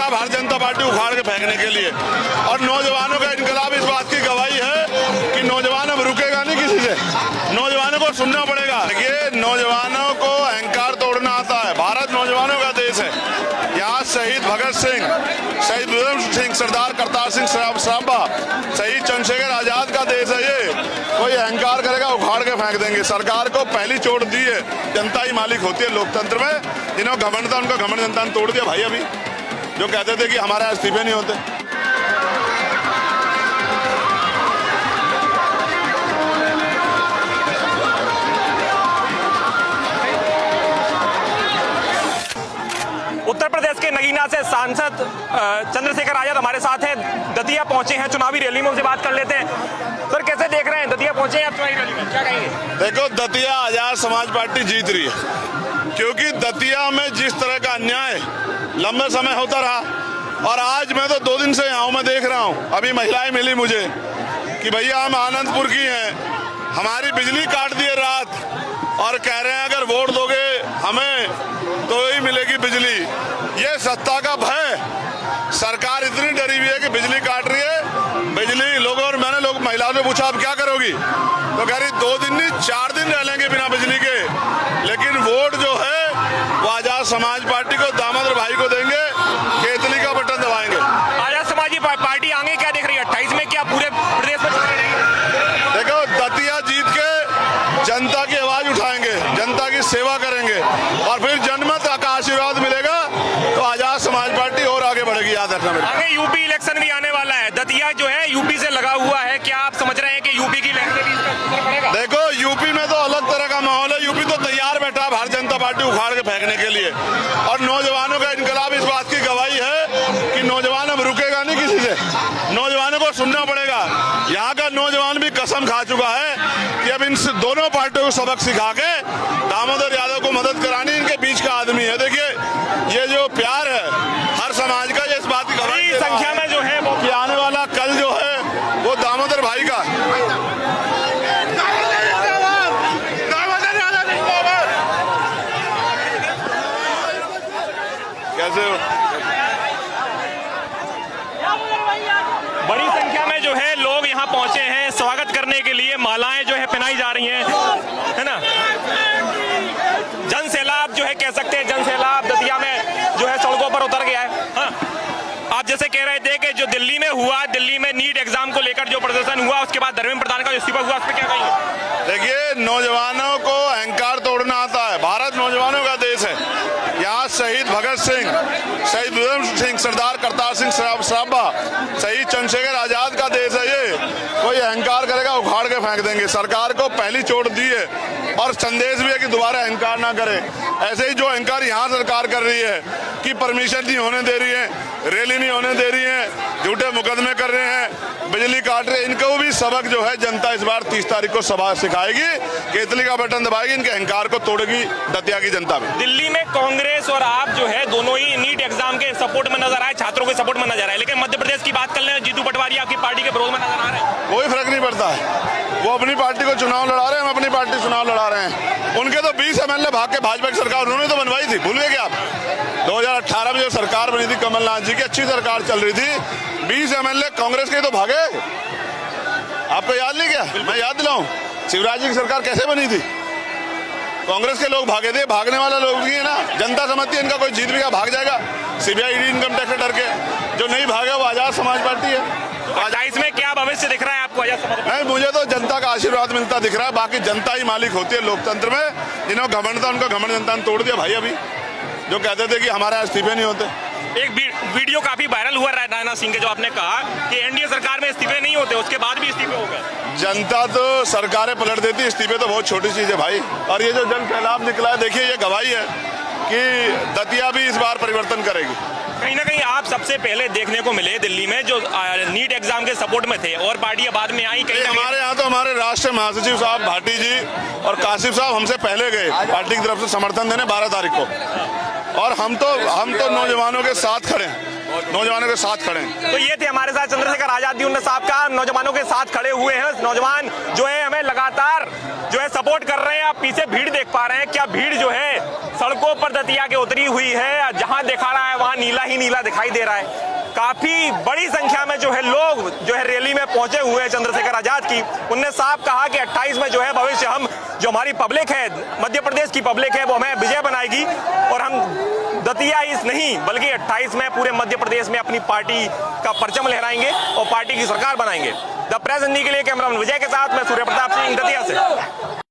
बैठा भारतीय जनता पार्टी उखाड़ के फेंकने के लिए। और नौजवानों का इनकलाब इस बात की गवाही है कि नौजवान अब रुकेगा नहीं किसी से, नौजवानों को सुनना पड़ेगा। ये नौजवानों को अहंकार तोड़ना आता है। भारत नौजवानों का देश है। यहाँ शहीद भगत सिंह, शहीद उधम सिंह, सरदार करतार सिंह सराभा, शहीद चंद्रशेखर आजाद का देश है ये। कोई अहंकार करेगा उखाड़ के फेंक देंगे। सरकार को पहली चोट दी है, जनता ही मालिक होती है लोकतंत्र में। जिन्होंने घमंड था उनका घमंड जनता ने तोड़ दिया भाई। अभी जो कहते थे कि हमारे इस्तीफे नहीं होते, उत्तर प्रदेश के नगीना से सांसद चंद्रशेखर आजाद हमारे साथ हैं। दतिया पहुंचे हैं चुनावी रैली में, उनसे बात कर लेते हैं। सर कैसे देख रहे हैं, दतिया पहुंचे हैं आप चुनावी रैली में, क्या कहेंगे? देखो, दतिया आजाद समाज पार्टी जीत रही है, क्योंकि दतिया में जिस तरह का अन्याय लंबे समय होता रहा, और आज मैं तो 2 दिन से यहाँ मैं देख रहा हूँ। अभी महिलाएं मिली मुझे कि भैया हम आनंदपुर की हैं, हमारी बिजली काट दिए रात, और कह रहे हैं अगर वोट दोगे हमें तो ही मिलेगी बिजली। ये सत्ता का भय, सरकार इतनी डरी हुई है कि बिजली काट रही है। बिजली लोगों, और मैंने महिलाओं से पूछा आप क्या करोगी, तो कह रही 2 दिन नहीं 4 दिन रह लेंगे बिना बिजली के, लेकिन वोट जो है वो आजाद समाज पार्टी को, दामोदर भाई को देंगे, केतली का बटन दबाएंगे। आजाद समाज पार्टी आगे क्या देख रही है 28 में, क्या पूरे प्रदेश में? देखो, दतिया जीत के जनता की आवाज उठाएंगे, जनता की सेवा करेंगे, और फिर जनमत का आशीर्वाद मिलेगा तो आजाद समाज पार्टी और आगे बढ़ेगी। याद रखना मेरे। आगे यूपी इलेक्शन भी आने वाला है, दतिया जो है यूपी से लगा हुआ है, क्या आप समझ रहे हैं कि यूपी की इलेक्शन भी इसका असर पड़ेगा? देखो, यूपी में तो अलग तरह का माहौल है। यूपी तो तैयार बैठा भारतीय जनता पार्टी उखाड़ के फेंकने के लिए। और नौजवानों का इनकलाब इस बात की गवाही है कि नौजवान अब रुकेगा नहीं किसी से, नौजवानों को सुनना पड़ेगा। यहाँ का नौजवान भी कसम खा चुका है कि अब इन दोनों पार्टियों को सबक सिखा के दामोदर यादव को मदद करानी इनके बीच का आदमी है। देखिए, ये जो प्यार है हर समाज का, ये इस बात की गवाही संख्या में जो है वो कि आने वाला कल जो है वो दामोदर भाई का। कैसे बड़ी संख्या में जो है लोग यहाँ पहुंचे हैं स्वागत करने के लिए, मालाएं जो है पहनाई जा रही हैं, है ना। जन सैलाब जो है कह सकते हैं, जन सैलाब दतिया में जो है सड़कों पर उतर गया है। हाँ, आप जैसे कह रहे थे कि जो दिल्ली में हुआ, दिल्ली में नीट एग्जाम को लेकर जो प्रदर्शन हुआ, उसके बाद धर्मेंद्र प्रधान का जो इस्तीफा हुआ, उस पर क्या कहेंगे? देखिए, नौजवानों को अहंकार तोड़ना आता है। भारत नौजवानों का देश है। यहाँ शहीद भगत सिंह, शहीद उधम सिंह, सरदार करतार सिंह सराभा, शहीद चंद्रशेखर आजाद का देश है ये। कोई अहंकार करेगा उखाड़ के फेंक देंगे। सरकार को पहली चोट दी है, और संदेश भी है कि दोबारा अहंकार ना करें। ऐसे ही जो अहंकार यहाँ सरकार कर रही है कि परमिशन नहीं होने दे रही है, रैली नहीं होने दे रही है, झूठे मुकदमे कर रहे हैं, बिजली काट रहे हैं, इनको भी सबक जो है जनता इस बार 30 तारीख को सभा सिखाएगी, केतली का बटन दबाएगी, इनके अहंकार को तोड़ेगी दतिया की जनता भी। दिल्ली में कांग्रेस और आप जो है दोनों ही नीट एग्जाम के सपोर्ट में नजर आए, छात्रों के सपोर्ट में नजर आए, लेकिन मध्य प्रदेश की बात कर लें, जीतू पटवारी आपकी पार्टी के विरोध में नजर आ रहे हैं। कोई फर्क नहीं पड़ता है, वो अपनी पार्टी को चुनाव लड़ा रहे हैं, हम अपनी पार्टी चुनाव लड़ा रहे हैं। उनके तो 20 MLA भाग के भाजपा की सरकार उन्होंने तो बनवाई थी, भूल गए क्या आप? 2018 में जो सरकार बनी थी कमलनाथ जी की, अच्छी सरकार चल रही थी, 20 MLA कांग्रेस के तो भागे। आपको याद नहीं क्या? मैं याद दिलाऊं, शिवराज जी की सरकार कैसे बनी थी? कांग्रेस के लोग भागे थे। भागने वाला लोग नहीं है ना, जनता समझती है इनका कोई जीत भी भाग जाएगा CBI ईडी इनकम टैक्स से डर के। जो नहीं भागा वो आजाद समाज पार्टी है। 28 में क्या भविष्य दिख रहा है आपको आजाद समाज? नहीं, मुझे तो जनता का आशीर्वाद मिलता दिख रहा है। बाकी जनता ही मालिक होती है लोकतंत्र में। जिन्होंने घमंड था उनका घमंड जनता ने तोड़ दिया भाई। अभी जो कहते थे कि हमारे इस्तीफे नहीं होते, एक वीडियो काफी वायरल हुआ राजनाथ सिंह के, जो आपने कहा कि एनडीए सरकार में इस्तीफे नहीं होते, उसके बाद भी इस्तीफे हो गए। जनता तो सरकारें पलट देती, इस्तीफे तो बहुत छोटी चीज है भाई। और ये जो जन सैलाब निकला है, देखिए ये गवाही है कि दतिया भी इस बार परिवर्तन करेगी। कहीं ना कहीं आप सबसे पहले देखने को मिले दिल्ली में, जो नीट एग्जाम के सपोर्ट में थे, और पार्टियां बाद में आई। कहीं हमारे यहाँ तो हमारे राष्ट्रीय महासचिव साहब भाटी जी और कासिफ साहब हमसे पहले गए पार्टी की तरफ से समर्थन देने 12 तारीख को, और हम तो नौजवानों के साथ खड़े हैं। नौजवानों के साथ खड़े हैं। तो ये थे हमारे साथ चंद्रशेखर आजाद जी, उन्होंने साहब का नौजवानों के साथ खड़े हुए हैं। नौजवान जो है हमें लगातार जो है सपोर्ट कर रहे हैं। आप पीछे भीड़ देख पा रहे हैं, क्या भीड़ जो है सड़कों पर दतिया के उतरी हुई है। जहां दिखा रहा है वहां नीला ही नीला दिखाई दे रहा है। काफी बड़ी संख्या में जो है लोग जो है रैली में पहुंचे हुए हैं चंद्रशेखर आजाद की। उनने साफ कहा कि 28 में जो है भविष्य हम जो हमारी पब्लिक है, मध्य प्रदेश की पब्लिक है, वो हमें विजय बनाएगी और हम दतिया ही नहीं बल्कि 28 में पूरे मध्य प्रदेश में अपनी पार्टी का परचम लहराएंगे और पार्टी की सरकार बनाएंगे। द प्रेस हिंदी के लिए कैमरामैन विजय के साथ मैं सूर्य प्रताप सिंह दतिया से।